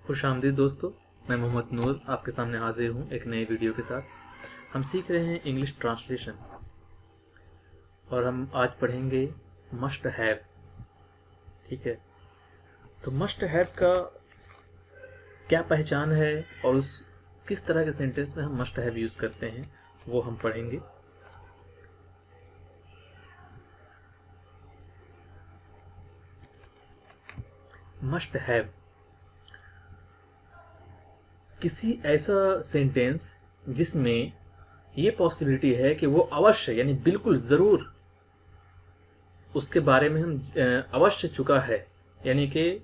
खुशामदीद दोस्तों, मैं मोहम्मद नूर आपके सामने हाजिर हूँ एक नए वीडियो के साथ। हम सीख रहे हैं इंग्लिश ट्रांसलेशन और हम आज पढ़ेंगे मस्ट हैव। ठीक है, तो मस्ट हैव का क्या पहचान है और उस किस तरह के सेंटेंस में हम मस्ट हैव यूज़ करते हैं वो हम पढ़ेंगे। मस्ट हैव किसी ऐसा सेंटेंस जिसमें ये पॉसिबिलिटी है कि वो अवश्य यानी बिल्कुल ज़रूर उसके बारे में हम अवश्य चुका है, यानी कि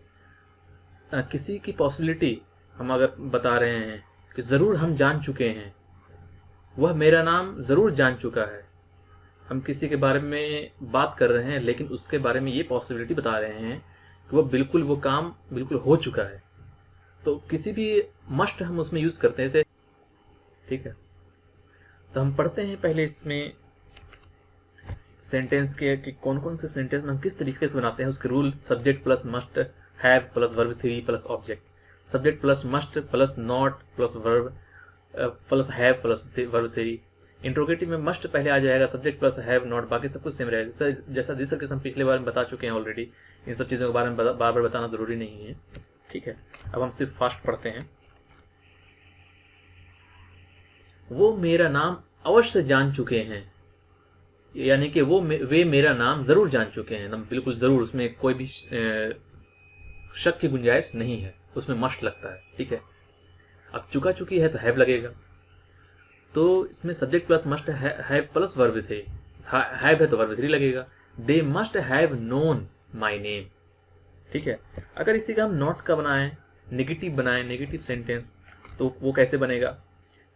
किसी की पॉसिबिलिटी हम अगर बता रहे हैं कि ज़रूर हम जान चुके हैं, वह मेरा नाम ज़रूर जान चुका है। हम किसी के बारे में बात कर रहे हैं लेकिन उसके बारे में ये पॉसिबिलिटी बता रहे हैं कि वह बिल्कुल वो काम बिल्कुल हो चुका है, तो किसी भी मस्ट हम उसमें यूज़ करते हैं इसे। ठीक है, तो हम पढ़ते हैं पहले इसमें सेंटेंस के कि कौन कौन से सेंटेंस में हम किस तरीके से बनाते हैं, उसके rule. Subject plus must have plus verb three plus object, subject plus must plus not plus verb plus have plus verb three. Interrogative में मस्ट पहले आ जाएगा, सब्जेक्ट प्लस हैव नॉट, बाकी सब कुछ सेम रहेगा। जैसा जिस तरह से हम पिछले बार में बता चुके हैं ऑलरेडी, इन सब चीज़ों के बारे में बार बार बताना ज़रूरी नहीं है। ठीक है, अब हम सिर्फ फास्ट पढ़ते हैं। वो मेरा नाम अवश्य जान चुके हैं, यानी कि वे मेरा नाम जरूर जान चुके हैं, एकदम बिल्कुल जरूर, उसमें कोई भी शक की गुंजाइश नहीं है, उसमें मस्ट लगता है। ठीक है, अब चुका चुकी है तो हैव लगेगा, तो इसमें subject plus must have plus verb three, have है तो वर्ब थ्री लगेगा। They must have known my name. ठीक है, अगर इसी का हम नॉट का बनाएं, नेगेटिव बनाएं, नेगेटिव सेंटेंस, तो वो कैसे बनेगा?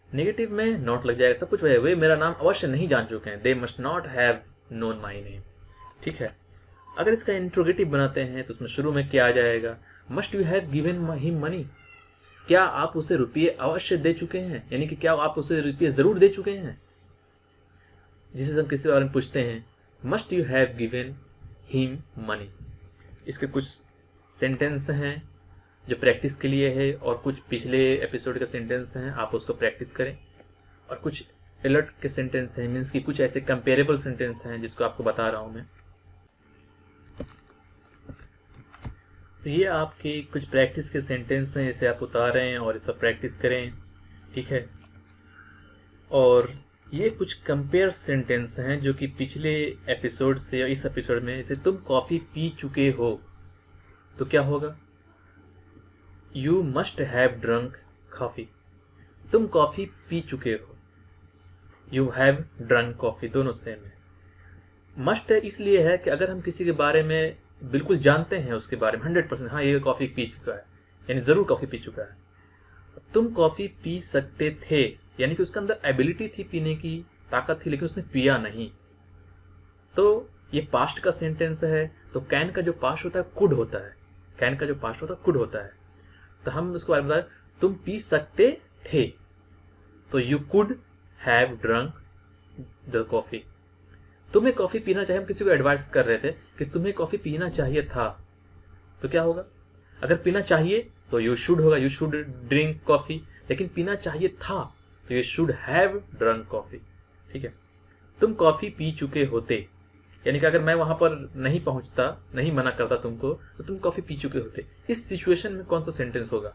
नेगेटिव में नॉट लग जाएगा, सब कुछ है, वे मेरा नाम अवश्य नहीं जान चुके हैं। They must not have known my name. ठीक है, अगर इसका इंट्रोगेटिव बनाते हैं तो उसमें शुरू में क्या आ जाएगा? Must you have given him money. क्या आप उसे रुपये अवश्य दे चुके हैं, यानी कि क्या आप उसे रुपये जरूर दे चुके हैं। जिसे हम किसी बारे में पूछते हैं, must you have given him money. इसके कुछ सेंटेंस हैं जो प्रैक्टिस के लिए है और कुछ पिछले एपिसोड के सेंटेंस हैं, आप उसको प्रैक्टिस करें। और कुछ अलर्ट के सेंटेंस हैं, मीन्स कि कुछ ऐसे कंपेरेबल सेंटेंस हैं जिसको आपको बता रहा हूं मैं। तो ये आपके कुछ प्रैक्टिस के सेंटेंस हैं, इसे आप उतारें और इस पर प्रैक्टिस करें। ठीक है, और ये कुछ कंपेयर सेंटेंस हैं जो कि पिछले एपिसोड से या इस एपिसोड में, जैसे तुम कॉफ़ी पी चुके हो तो क्या होगा? You must have drunk coffee. तुम कॉफ़ी पी चुके हो, यू हैव ड्रंक कॉफ़ी, दोनों सेम है। मस्ट इसलिए है कि अगर हम किसी के बारे में बिल्कुल जानते हैं, उसके बारे में 100%, हाँ ये कॉफ़ी पी चुका है, यानी ज़रूर कॉफ़ी पी चुका है। तुम कॉफ़ी पी सकते थे, यानी कि उसके अंदर एबिलिटी थी, पीने की ताकत थी, लेकिन उसने पिया नहीं, तो ये पास्ट का सेंटेंस है। तो कैन का जो पास्ट होता है कुड होता है, कैन का जो पास्ट होता है कुड होता है। तो हम उसको बारे में बताएं, तुम पी सकते थे, तो you could have drunk the coffee. तुम्हें कॉफ़ी पीना चाहिए, हम किसी को एडवाइस कर रहे थे कि तुम्हें कॉफ़ी पीना चाहिए था, तो क्या होगा? अगर पीना चाहिए तो यू शुड होगा, यू शुड ड्रिंक कॉफ़ी, लेकिन पीना चाहिए था तो you should have drunk coffee. ठीक है, तुम कॉफ़ी पी चुके होते, यानी कि अगर मैं वहां पर नहीं पहुंचता, नहीं मना करता तुमको, तो तुम कॉफ़ी पी चुके होते। इस सिचुएशन में कौन सा सेंटेंस होगा?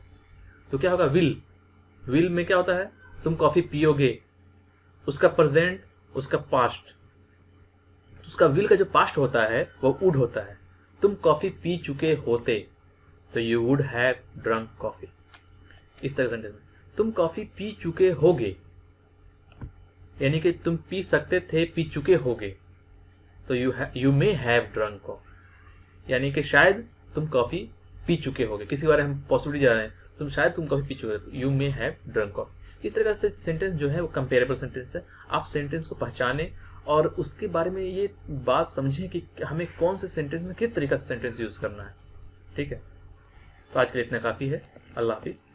तो क्या होगा? विल। विल में क्या होता है? तुम कॉफ़ी पियोगे, उसका प्रेजेंट, उसका पास्ट। उसका विल का जो पास्ट होता है वो वुड होता है। तुम कॉफ़ी पी चुके होते तो you would have drunk coffee. इस तरह सेंटेंस में तुम कॉफ़ी पी चुके होगे, यानी कि तुम पी सकते थे, पी चुके होगे, तो you may have drunk coffee, यानी कि शायद तुम कॉफ़ी पी चुके होगे। किसी बारे हम पॉसिबिलिटी जा रहे हैं, तुम कॉफ़ी पी चुके हो, you may have drunk coffee. इस तरह से सेंटेंस जो है वो कंपेरेबल सेंटेंस है। आप सेंटेंस को पहचानें और उसके बारे में ये बात समझें कि हमें कौन से सेंटेंस में किस तरीका से सेंटेंस यूज़ करना है। ठीक है, तो आज के लिए इतना काफ़ी है। अल्लाह हाफिज़।